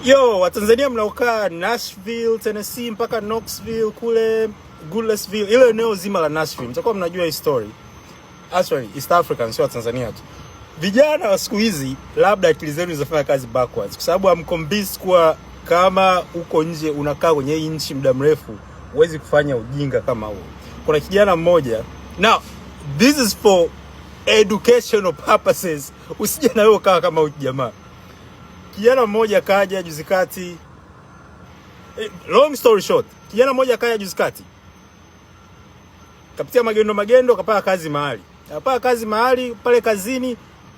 Yo, Watanzania mnaokaa Nashville, Tennessee mpaka Knoxville kule Goodlettsville, ile eneo zima la Nashville, mtakuwa mnajua hii story. Actually, East African sio Tanzania tu. Vijana wa siku hizi labda akili zenu zinafanya kazi backwards kwa sababu I'm convinced kuwa kama uko nje unakaa kwenye hii nchi muda mrefu huwezi kufanya ujinga kama huo. Kuna kijana mmoja, now this is for educational purposes, usije na wewe kaa kama huyu jamaa. Kijana mmoja kaja juzi kati, long story short, kijana mmoja kaja juzi kati, kapitia magendo kapata kazi mahali. Kapata kazi mahali, pale kazini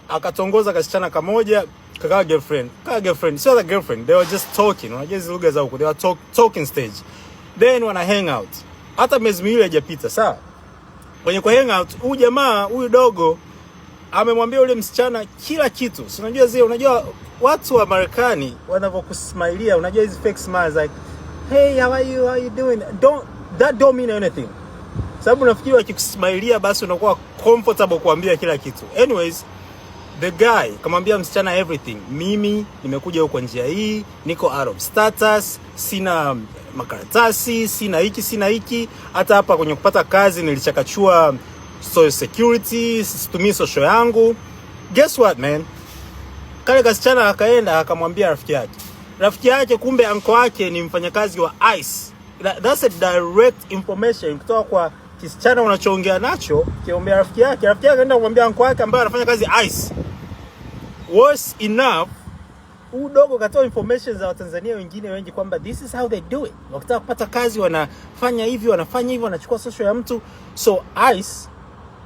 akatongoza kasichana kamoja, kakawa girlfriend. Kaka girlfriend, sio the girlfriend, they were just talking. Unajua hizo lugha za huko, they were talking stage. Then wana hang out. Hata miezi miwili haijapita, sawa? Kwenye kwa hang out, huyu jamaa, huyu dogo amemwambia yule msichana kila kitu. Si unajua zile, unajua watu wa Marekani wanavyokusmailia, unajua hizo fake smiles like, hey, how are you doing? That don't mean anything. Sababu unafikiri wakikusmailia basi unakuwa comfortable kuambia kila kitu. Anyways, the guy kamwambia msichana everything. Mimi nimekuja huko njia hii, niko out of status, sina makaratasi, sina hiki, hata hapa kwenye kupata kazi nilichakachua social security, situmii social yangu. Guess what, man? Kale kasichana akaenda akamwambia rafiki yake kumbe anko wake ni mfanyakazi wa ICE. That's a direct information kutoka kwa kisichana unachoongea nacho, kiombea rafiki yake akaenda kumwambia anko wake ambaye anafanya kazi ICE. Worse enough, udogo katoa information za Watanzania wengine wengi kwamba this is how they do it. Wakitaka kupata kazi wanafanya hivi, wanachukua social ya mtu. So ICE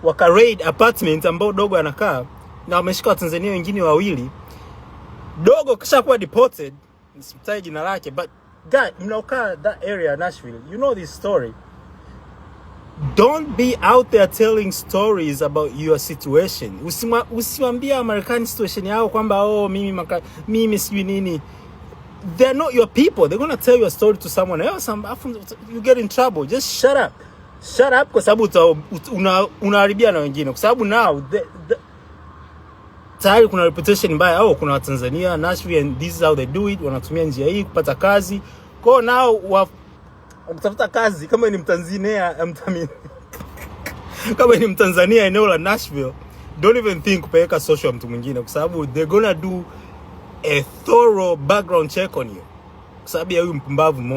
waka raid apartment ambao dogo anakaa na wameshika Watanzania wengine wawili. Dogo kishakuwa deported, nisimtaje jina lake, but guy, mnaokaa that area Nashville, you know this story. Don't be out there telling stories about your situation. Usiwaambia American situation yao kwamba mimi sijui nini. They're not your people. They're going to tell your story to someone else and you get in trouble. Just shut up. Shut up kwa sababu unaharibia na wengine. Kwa sababu now tayari kuna reputation mbaya. Kuna Watanzania Nashville and this is how they do it. Wanatumia njia hii kupata kazi. Kwa now ukitafuta kazi kama ni Mtanzania, kama ni Mtanzania eneo la Nashville, don't even think kupeleka social mtu mwingine kwa sababu they're gonna do a thorough background check on you. Kwa sababu ya huyu mpumbavu